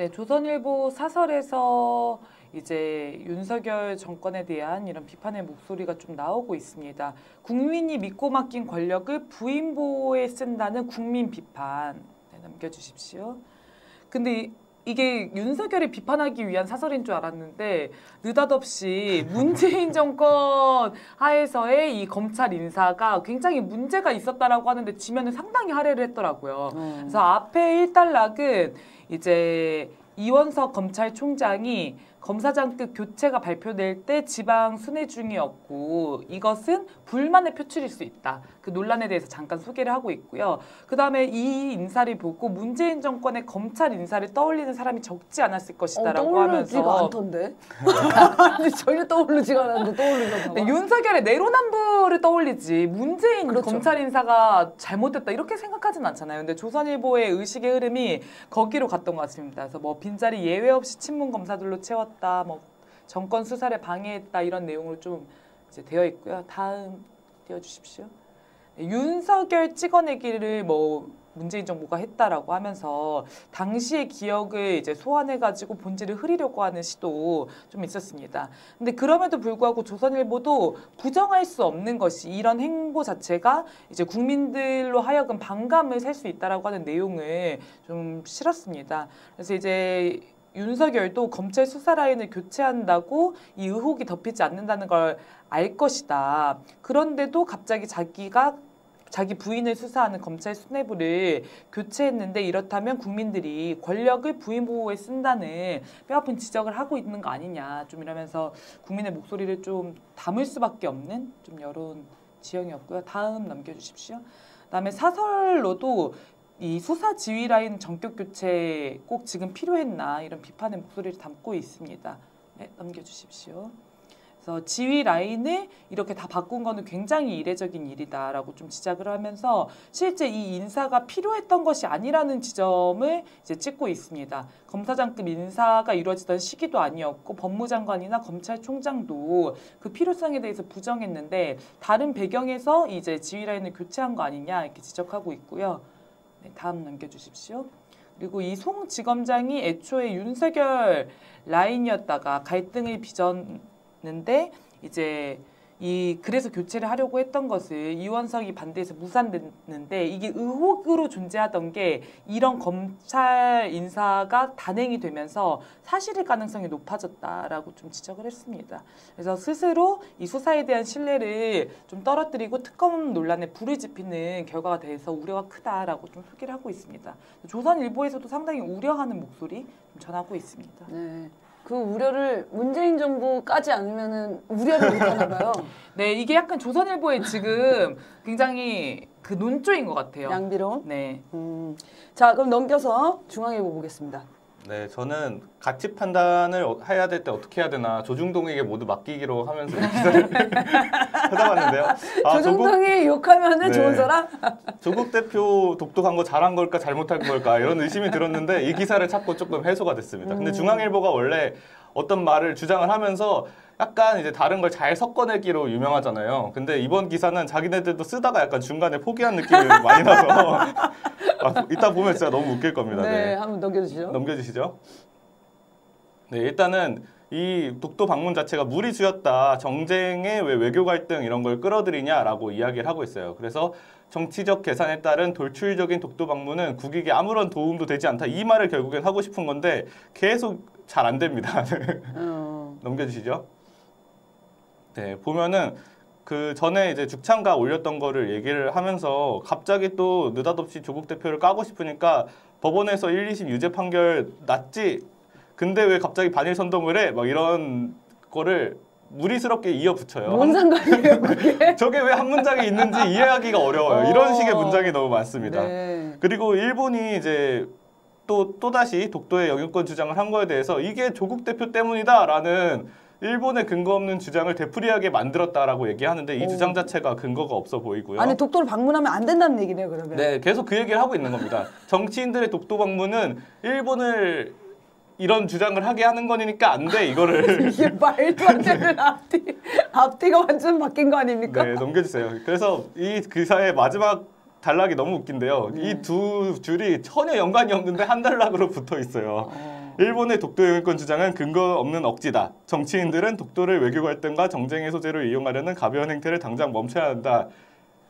네, 조선일보 사설에서 이제 윤석열 정권에 대한 이런 비판의 목소리가 좀 나오고 있습니다. 국민이 믿고 맡긴 권력을 부인보호에 쓴다는 국민 비판. 네, 남겨주십시오. 근데 이게 윤석열을 비판하기 위한 사설인 줄 알았는데 느닷없이 문재인 정권 하에서의 이 검찰 인사가 굉장히 문제가 있었다라고 하는데 지면은 상당히 할애를 했더라고요. 그래서 앞에 1단락은 이제 이원석 검찰총장이 검사장급 교체가 발표될 때 지방 순회 중이었고 이것은 불만의 표출일 수 있다. 그 논란에 대해서 잠깐 소개를 하고 있고요. 그다음에 이 인사를 보고 문재인 정권의 검찰 인사를 떠올리는 사람이 적지 않았을 것이다라고 하면서 떠오르지가 않던데? 전혀 떠오르지가 않았는데 떠오르려고 네, 윤석열의 내로남불을 떠올리지 문재인 그렇죠. 검찰 인사가 잘못됐다 이렇게 생각하진 않잖아요. 근데 조선일보의 의식의 흐름이 거기로 갔던 것 같습니다. 그래서 뭐 빈자리 예외 없이 친문 검사들로 채웠다, 뭐 정권 수사를 방해했다 이런 내용으로 좀 이제 되어 있고요. 다음 띄워주십시오. 네, 윤석열 찍어내기를 뭐 문재인 정부가 했다라고 하면서 당시의 기억을 이제 소환해가지고 본질을 흐리려고 하는 시도 좀 있었습니다. 근데 그럼에도 불구하고 조선일보도 부정할 수 없는 것이 이런 행보 자체가 이제 국민들로 하여금 반감을 살 수 있다라고 하는 내용을 좀 실었습니다. 그래서 이제 윤석열도 검찰 수사 라인을 교체한다고 이 의혹이 덮이지 않는다는 걸 알 것이다. 그런데도 갑자기 자기 부인을 수사하는 검찰 수뇌부를 교체했는데 이렇다면 국민들이 권력을 부인 보호에 쓴다는 뼈아픈 지적을 하고 있는 거 아니냐 좀 이러면서 국민의 목소리를 좀 담을 수밖에 없는 좀 여론 지형이었고요. 다음 넘겨주십시오. 그다음에 사설로도 이 수사 지휘 라인 전격 교체 꼭 지금 필요했나 이런 비판의 목소리를 담고 있습니다. 네, 넘겨주십시오. 그래서 지휘 라인을 이렇게 다 바꾼 거는 굉장히 이례적인 일이다라고 좀 지적을 하면서 실제 이 인사가 필요했던 것이 아니라는 지점을 이제 찍고 있습니다. 검사장급 인사가 이루어지던 시기도 아니었고 법무장관이나 검찰총장도 그 필요성에 대해서 부정했는데 다른 배경에서 이제 지휘 라인을 교체한 거 아니냐 이렇게 지적하고 있고요. 네, 다음 넘겨주십시오. 그리고 이 송 지검장이 애초에 윤석열 라인이었다가 갈등을 빚었는데 이제 그래서 교체를 하려고 했던 것을 이원석이 반대해서 무산됐는데 이게 의혹으로 존재하던 게 이런 검찰 인사가 단행이 되면서 사실일 가능성이 높아졌다라고 좀 지적을 했습니다. 그래서 스스로 이 수사에 대한 신뢰를 좀 떨어뜨리고 특검 논란에 불을 지피는 결과가 돼서 우려가 크다라고 좀 소개를 하고 있습니다. 조선일보에서도 상당히 우려하는 목소리 좀 전하고 있습니다. 네. 그 우려를 문재인 정부 까지 않으면은 우려를 못하나 봐요. 네, 이게 약간 조선일보의 지금 굉장히 그 논조인 것 같아요. 양비론. 네. 자, 그럼 넘겨서 중앙일보 보겠습니다. 네, 저는 가치 판단을 해야 될 때 어떻게 해야 되나 조중동에게 모두 맡기기로 하면서 기사를 찾아봤는데요. 조중동이 욕하면은 네. 좋은 사람? 조국 대표 독도간 거 잘한 걸까 잘못한 걸까 이런 의심이 들었는데 이 기사를 찾고 조금 해소가 됐습니다. 근데 중앙일보가 원래 어떤 말을 주장을 하면서 약간 이제 다른 걸 잘 섞어내기로 유명하잖아요. 근데 이번 기사는 자기네들도 쓰다가 약간 중간에 포기한 느낌이 많이 나서 이따 보면 진짜 너무 웃길 겁니다. 네, 한번 넘겨주시죠. 넘겨주시죠. 네, 일단은 이 독도 방문 자체가 무리수였다. 정쟁에 왜 외교 갈등 이런 걸 끌어들이냐라고 이야기를 하고 있어요. 그래서 정치적 계산에 따른 돌출적인 독도 방문은 국익에 아무런 도움도 되지 않다. 이 말을 결국엔 하고 싶은 건데 계속 잘 안 됩니다. 넘겨주시죠. 네, 보면은 그 전에 이제 죽창가 올렸던 거를 얘기를 하면서 갑자기 또 느닷없이 조국 대표를 까고 싶으니까 법원에서 1, 2심 유죄 판결 났지. 근데 왜 갑자기 반일 선동을 해? 막 이런 거를 무리스럽게 이어붙여요. 뭔 상관이에요, 그게? 저게 왜 한 문장에 있는지 이해하기가 어려워요. 이런 식의 문장이 너무 많습니다. 네. 그리고 일본이 이제 또다시 독도의 영유권 주장을 한 거에 대해서 이게 조국 대표 때문이다라는 일본의 근거 없는 주장을 되풀이하게 만들었다라고 얘기하는데 이 주장 자체가 근거가 없어 보이고요. 아니 독도를 방문하면 안 된다는 얘기네요, 그러면. 네, 계속 그 얘기를 하고 있는 겁니다. 정치인들의 독도 방문은 일본을 이런 주장을 하게 하는 거니까 안 돼, 이거를. 이게 말도 안 되는 앞뒤가 완전 바뀐 거 아닙니까? 네, 넘겨주세요. 그래서 이 기사의 마지막 단락이 너무 웃긴데요. 이 두 줄이 전혀 연관이 없는데 한 단락으로 붙어 있어요. 일본의 독도 영유권 주장은 근거 없는 억지다. 정치인들은 독도를 외교 갈등과 정쟁의 소재로 이용하려는 가벼운 행태를 당장 멈춰야 한다.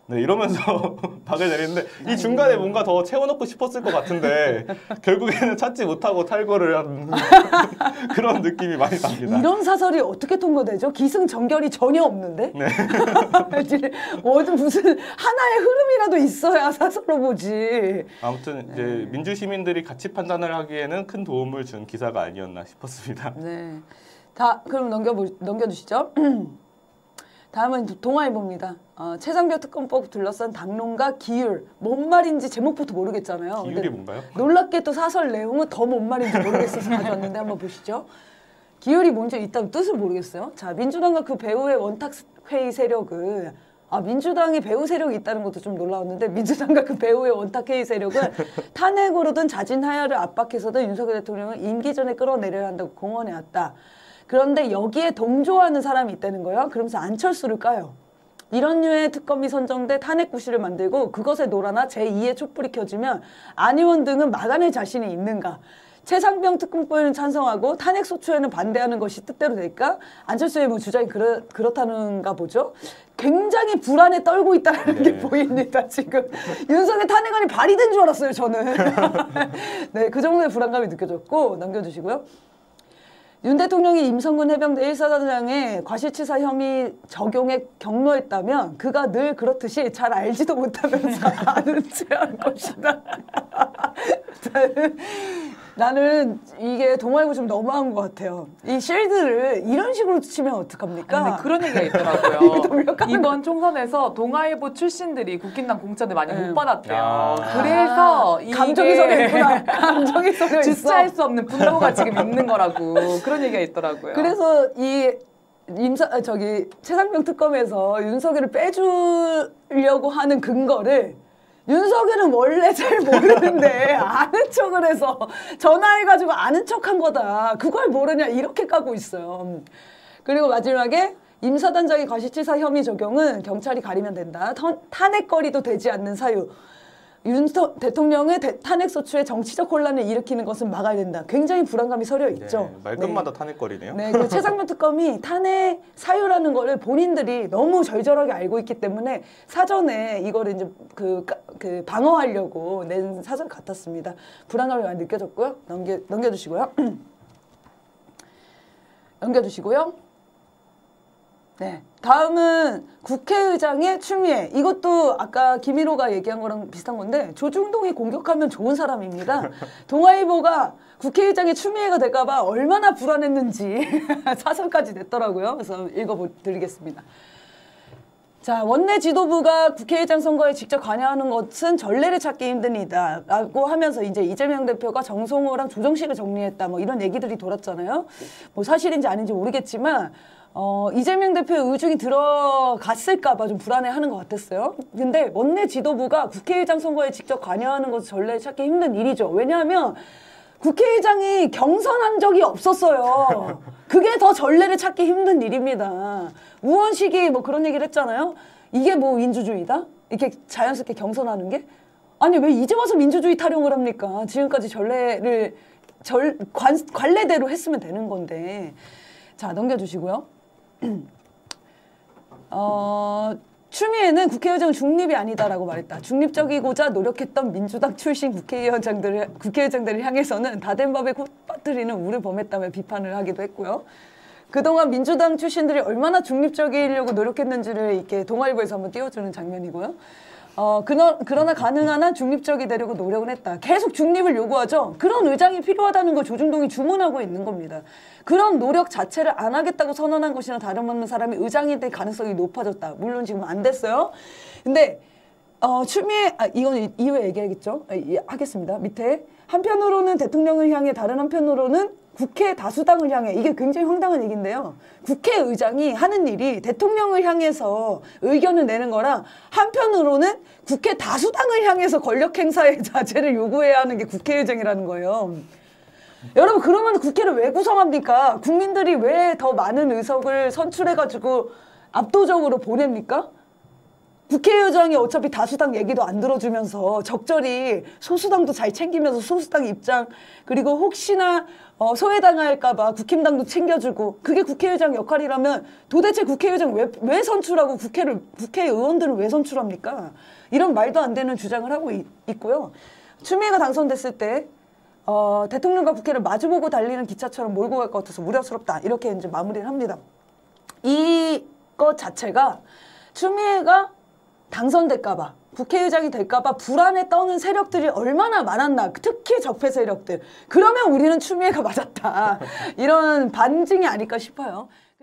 네, 이러면서 박을 내리는데 이 중간에 뭔가 더 채워넣고 싶었을 것 같은데 결국에는 찾지 못하고 탈거를 한 그런 느낌이 많이 납니다. 이런 사설이 어떻게 통과되죠? 기승전결이 전혀 없는데? 네. 무슨 하나의 흐름이라도 있어야 사설로 보지. 아무튼 이제 민주 시민들이 가치 판단을 하기에는 큰 도움을 준 기사가 아니었나 싶었습니다. 네. 그럼 넘겨주시죠. 다음은 동아일보입니다. 최상병 특검법 둘러싼 당론과 기율. 뭔 말인지 제목부터 모르겠잖아요. 기율이 뭔가요? 놀랍게도 사설 내용은 더 뭔 말인지 모르겠어서 가져왔는데 한번 보시죠. 기율이 뭔지 일단 뜻을 모르겠어요. 자, 민주당과 그 배후의 원탁회의 세력은 민주당에 배후 세력이 있다는 것도 좀 놀라웠는데 민주당과 그 배후의 원탁회의 세력은 탄핵으로든 자진 하야를 압박해서든 윤석열 대통령을 임기 전에 끌어내려야 한다고 공언해왔다. 그런데 여기에 동조하는 사람이 있다는 거예요. 그러면서 안철수를 까요. 이런 류의 특검이 선정돼 탄핵 구실을 만들고 그것에 놀아나 제2의 촛불이 켜지면 안 의원 등은 막아낼 자신이 있는가. 최상병 특검법에는 찬성하고 탄핵 소추에는 반대하는 것이 뜻대로 될까? 안철수의 뭐 주장이 그렇다는가 보죠. 굉장히 불안에 떨고 있다는 게 보입니다. 지금 윤석열 탄핵안이 발의된 줄 알았어요. 저는. 네, 그 정도의 불안감이 느껴졌고 넘겨주시고요. 윤 대통령이 임성근 해병대 1사단장의 과실치사 혐의 적용에 경로했다면 그가 늘 그렇듯이 잘 알지도 못하면서 아는 체할 것이다. 나는 이게 동아일보 좀 너무한 것 같아요. 이 쉴드를 이런 식으로 치면 어떡합니까? 아니, 그런 얘기가 있더라고요. 이번 총선에서 동아일보 출신들이 국힘당 공천을 많이 못 받았대요. 그래서 감정이 섞여 있구나. 감정이 섞여 있어. 주체할 수 없는 분노가 지금 있는 거라고 그런 얘기가 있더라고요. 그래서 이 최상병 특검에서 윤석열을 빼주려고 하는 근거를 윤석열은 원래 잘 모르는데 아는 척을 해서 전화해가지고 아는 척한 거다. 그걸 모르냐 이렇게 까고 있어요. 그리고 마지막에 임사단장의 과실치사 혐의 적용은 경찰이 가리면 된다. 탄핵거리도 되지 않는 사유. 윤 대통령의 탄핵 소추에 정치적 혼란을 일으키는 것은 막아야 된다. 굉장히 불안감이 서려 있죠. 네, 말끝마다 탄핵거리네요. 네, 그 최상병 특검이 탄핵 사유라는 거를 본인들이 너무 절절하게 알고 있기 때문에 사전에 이거를 이제 그 방어하려고 낸 사설 같았습니다. 불안감이 많이 느껴졌고요. 넘겨주시고요. 넘겨주시고요. 네. 다음은 국회의장의 추미애. 이것도 아까 김일호가 얘기한 거랑 비슷한 건데 조중동이 공격하면 좋은 사람입니다. 동아일보가 국회의장의 추미애가 될까봐 얼마나 불안했는지 사설까지 냈더라고요. 그래서 읽어드리겠습니다. 자, 원내 지도부가 국회의장 선거에 직접 관여하는 것은 전례를 찾기 힘든 일이다 라고 하면서 이제 이재명 대표가 정성호랑 조정식을 정리했다 뭐 이런 얘기들이 돌았잖아요. 뭐 사실인지 아닌지 모르겠지만 이재명 대표의 의중이 들어갔을까봐 좀 불안해하는 것 같았어요. 근데 원내 지도부가 국회의장 선거에 직접 관여하는 것은 전례를 찾기 힘든 일이죠. 왜냐하면 국회의장이 경선한 적이 없었어요. 그게 더 전례를 찾기 힘든 일입니다. 우원식이 뭐 그런 얘기를 했잖아요. 이게 뭐 민주주의다? 이렇게 자연스럽게 경선하는 게? 아니 왜 이제 와서 민주주의 타령을 합니까? 지금까지 전례를 관례대로 했으면 되는 건데. 자, 넘겨주시고요. 추미애는 국회의장 중립이 아니다라고 말했다. 중립적이고자 노력했던 민주당 출신 국회의장들을 향해서는 다된 밥에 콧 빠뜨리는 우를 범했다며 비판을 하기도 했고요. 그동안 민주당 출신들이 얼마나 중립적이려고 노력했는지를 이렇게 동아일보에서 한번 띄워주는 장면이고요. 그러나 가능한 한 중립적이 되려고 노력은 했다. 계속 중립을 요구하죠. 그런 의장이 필요하다는 걸 조중동이 주문하고 있는 겁니다. 그런 노력 자체를 안 하겠다고 선언한 것이나 다름없는 사람이 의장이 될 가능성이 높아졌다. 물론 지금 안 됐어요. 근데 추미애, 이건 이후에 얘기하겠죠. 하겠습니다. 밑에 한편으로는 대통령을 향해 다른 한편으로는 국회 다수당을 향해 이게 굉장히 황당한 얘기인데요. 국회의장이 하는 일이 대통령을 향해서 의견을 내는 거랑 한편으로는 국회 다수당을 향해서 권력 행사의 자제를 요구해야 하는 게 국회의장이라는 거예요. 여러분 그러면 국회를 왜 구성합니까? 국민들이 왜 더 많은 의석을 선출해가지고 압도적으로 보냅니까? 국회의장이 어차피 다수당 얘기도 안 들어주면서 적절히 소수당도 잘 챙기면서 소수당 입장 그리고 혹시나 소외당할까봐 국힘당도 챙겨주고 그게 국회의장 역할이라면 도대체 국회의장 왜 선출하고 국회의원들을 왜 선출합니까? 이런 말도 안 되는 주장을 하고 있고요. 추미애가 당선됐을 때 대통령과 국회를 마주보고 달리는 기차처럼 몰고 갈 것 같아서 우려스럽다. 이렇게 이제 마무리를 합니다. 이것 자체가 추미애가 당선될까봐 국회의장이 될까봐 불안에 떠는 세력들이 얼마나 많았나 특히 적폐 세력들 그러면 우리는 추미애가 맞았다 이런 반증이 아닐까 싶어요.